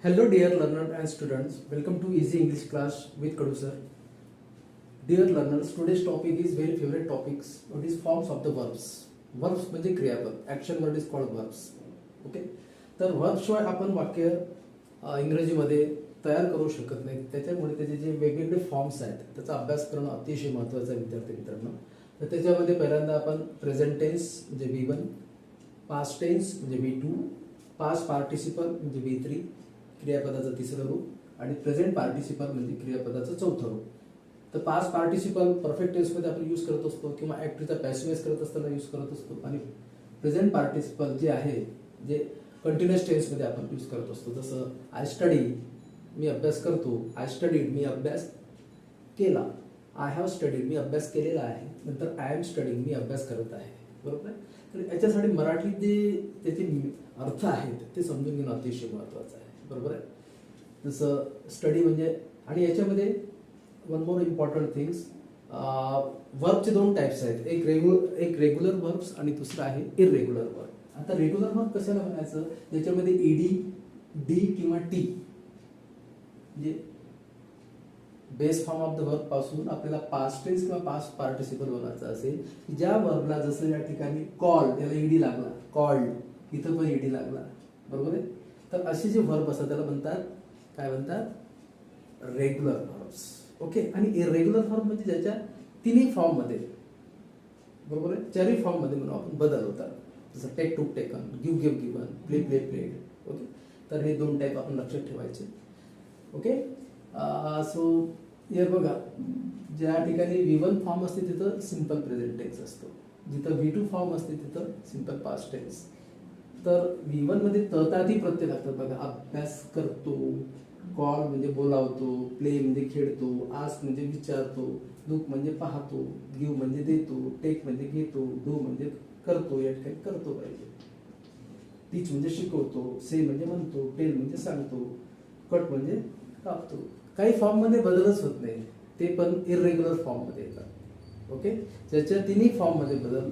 Hello dear learners and students, welcome to Easy English class with Kadu sir. Dear learners, today's topic is very favorite topics. What is forms of the verbs? Verbs म्हणजे क्रियापद. Action word is called verbs. Okay? तर verb शिवाय आपण वाक्य इंग्रजीमध्ये तयार करू शकत नाही. त्याच्यामुळे त्याचे जे वेगवेगळे फॉर्म्स आहेत त्याचा अभ्यास करणं अतिशय महत्त्वाचं आहे विद्यार्थी मित्रांनो. तर त्याच्यामध्ये पहिल्यांदा आपण प्रेझेंट टेन्स म्हणजे V1, पास्ट टेन्स म्हणजे V2, पास्ट पार्टिसिपल म्हणजे V3, क्रियापदाचं तिसरं रूप आणि प्रेझेंट पार्टिसिपल म्हणजे क्रियापदाचं चौथं रूप. तर पास्ट पार्टिसिपल परफेक्ट टेन्समध्ये आपण यूज करत असतो किंवा ॲक्टिव्हचा पॅसिव्ह करत असताना यूज करत असतो आणि प्रेझेंट पार्टिसिपल जे आहे जे कंटिन्युअस टेन्समध्ये आपण यूज करत असतो. जसं आय स्टडी मी अभ्यास करतो, आय स्टडीड मी अभ्यास केला, आय हॅव स्टडीड मी अभ्यास केलेला आहे, नंतर आय एम स्टडींग मी अभ्यास करत आहे. बरोबर आहे. तर याच्यासाठी मराठीत जे त्याचे अर्थ आहेत ते समजून घेणं अतिशय महत्त्वाचं आहे. बरोबर आहे. जसं स्टडी म्हणजे आणि याच्यामध्ये वन मोर इम्पॉर्टंट थिंग्स, वर्बचे दोन टाइप्स आहेत. एक रेग्युलर वर्ब्स आणि दुसरं आहे इरेग्युलर वर्ब. आता रेग्युलर वर्ब कशाला म्हणायचं, ज्याच्यामध्ये ईडी, डी किंवा टी म्हणजे base form of the verb पासून आपल्याला पास्ट टेन्स किंवा पास्ट पार्टिसिपल बनायचं असेल, ज्या वर्बला जसं या ठिकाणी कॉल याला ईडी लागला, कॉल्ड इथं पण ईडी लागला. बरोबर आहे. तर असे जे वर्ब असतात त्याला म्हणतात, काय म्हणतात, रेग्युलर वर्ब्स. ओके. आणि इरेग्युलर वर्ब म्हणजे ज्याच्या तिन्ही फॉर्ममध्ये, बरोबर आहे, चारही फॉर्ममध्ये म्हणून आपण बदल होतात. जसं take took taken, give give given, play play played. Okay. तर हे दोन टाईप आपण लक्षात ठेवायचे. ओके. सो हिअर बघा, ज्या ठिकाणी V1 फॉर्म असते तिथं सिम्पल प्रेझेंट टेन्स असतो, जिथं V2 फॉर्म असते तिथं सिम्पल पास्ट टेन्स. तर V1 मध्ये तळताती प्रत्यय लागतात बघा. अभ्यास करतो, कॉल म्हणजे बोलावतो, प्ले म्हणजे खेळतो, आस्क म्हणजे विचारतो, लुक म्हणजे पाहतो, गिव्ह म्हणजे देतो, टेक म्हणजे घेतो, डू म्हणजे करतो, या ठिकाणी करतो पाहिजे, टीच म्हणजे शिकवतो, से म्हणजे म्हणतो, टेल म्हणजे सांगतो, कट म्हणजे कापतो. काही फॉर्म मध्ये बदलच होत नाही, ते पण इरेग्युलर फॉर्म मध्ये येतात. ओके. ज्याच्या तिन्ही फॉर्म मध्ये बदल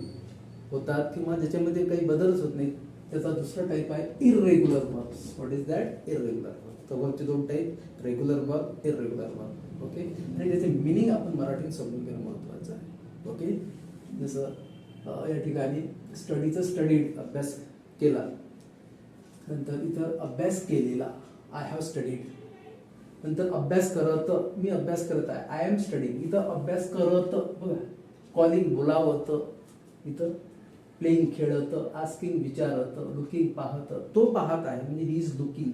होतात किंवा ज्याच्यामध्ये काही बदलच होत नाही त्याचा दुसरा टाईप आहे irregular verbs. What is that? Irregular verb. तर वर्बचे दोन type, regular verb, irregular verb. Okay. आणि त्याचे मिनिंग आपण मराठीत समजून घेणं महत्त्वाचं आहे. ओके. जसं या ठिकाणी स्टडीचं स्टडीड अभ्यास केला, नंतर इथं अभ्यास केलेला, आय हॅव स्टडीड, नंतर अभ्यास करत, मी अभ्यास करत आहे, आय एम स्टडींग, इथं अभ्यास करत बघा, कॉलिंग बोलावत, इथं प्लेइंग खेळत, आस्किंग विचारत, लुकिंग पाहत, तो पाहत आहे म्हणजे ही इज लुकिंग,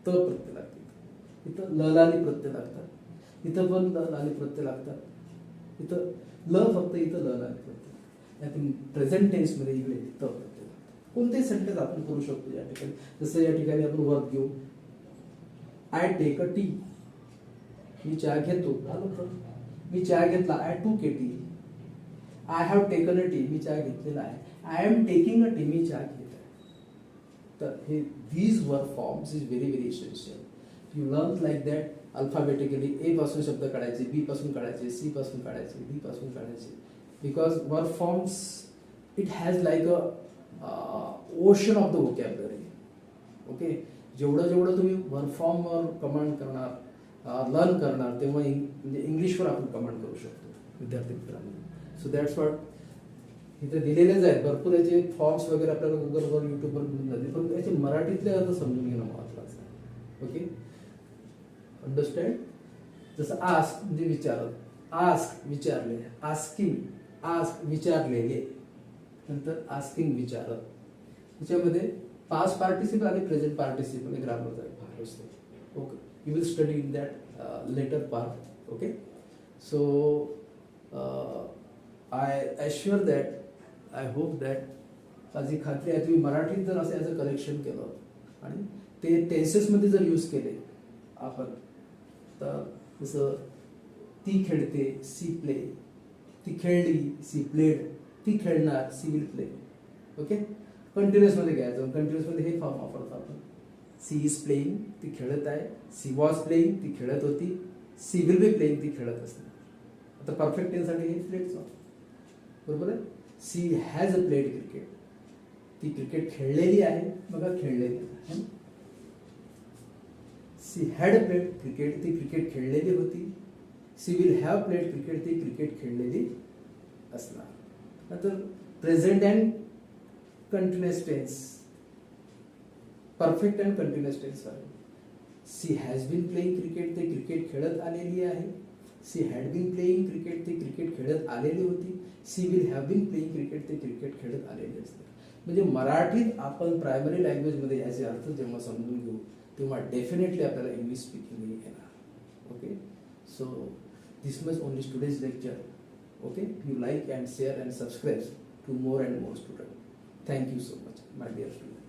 त प्रत्यय लागते. इथं ललानी प्रत्यय लागतात, इथं पण ललानी प्रत्यय लागतात, इथं ल फक्त, इथं ललानी प्रत्यय. प्रेझेंट टेन्स मध्ये इकडे त प्रत्यय लागतात. कोणतेही सेंटेन्स आपण करू शकतो या ठिकाणी. जसं या ठिकाणी आपण वर्ब घेऊ, आय टेक अ टी, मी चहा घेतो, मी चहा घेतला, I took a tea. I have taken a tea, मी चहा घेतलेला आहे, I am taking a tea, मी चहा घेत आहे. तर हे these verb forms is very very essential. You learn like that. Alphabetically A पासून शब्द काढायचे, बी पासून काढायचे, सी पासून काढायचे, डी पासून काढायचे. Because verb forms it has like a ocean of the vocabulary. Okay. जेवढं जेवढं तुम्ही वर्ब फॉर्मवर कमांड करणार, लर्न करणार, तेव्हा म्हणजे इंग्लिशवर आपण कमांड करू शकतो विद्यार्थी मित्रांनो. सो दॅट्स वॉट इथे दिलेलेच आहेत. भरपूर याचे फॉर्म्स वगैरे आपल्याला गुगलवर, युट्यूबवर मिळून जाते, पण याचे मराठीतले अर्थ समजून घेणं महत्त्वाचं आहे. ओके. अंडरस्टँड. जसं आस्क म्हणजे विचारत, आस्क विचारले, आस्किंग, आस्क विचारलेले, नंतर आस्किंग विचारत. त्याच्यामध्ये पास्ट पार्टिसिपल आणि प्रेझेंट पार्टिसिपल हे ग्रामरचा एक भाग असतो. Okay. You will study in that later part. Okay. So I assure that, I hope that, माझी खात्री आहे तुम्ही मराठीत जर असं याचं कलेक्शन केलं आणि ते टेन्सेसमध्ये जर यूज केले आपण, तर जसं ती खेळते, सी प्ले, ती खेळली, सी प्लेड, ती खेळणार, सी विल प्ले. ओके. कंटिन्युअसमध्ये घ्यायचं. कंटिन्युअसमध्ये हे फॉर्म वापरतो आपण. सी इज प्लेइंग, ती खेळत आहे, सी वॉज प्लेइंग, ती खेळत होती, सी विल बी प्लेइंग, ती खेळत असते. आता परफेक्ट टेन्ससाठी हे प्लेडचं, बरोबर आहे. She has a played cricket, ती क्रिकेट खेळलेली आहे, बघा खेळलेली आहे. सी हॅड प्लेड क्रिकेट, ती क्रिकेट खेळलेली होती. She will have played cricket, ती क्रिकेट खेळलेली असणार. नंतर present and continuous tense, perfect and continuous tense आहे. She has been playing cricket, ते क्रिकेट खेळत आलेली आहे. She had been playing cricket, ते क्रिकेट खेळत आलेली होती. She will have been playing cricket, ते क्रिकेट खेळत आलेले असते. म्हणजे मराठीत आपण प्रायमरी लँग्वेजमध्ये याचे अर्थ जेव्हा समजून घेऊ तेव्हा डेफिनेटली आपल्याला इंग्लिश स्पीकिंग येणार. Okay, so this much only today's lecture. Okay, you like and share and subscribe to more and more students. Thank you so much, my dear students.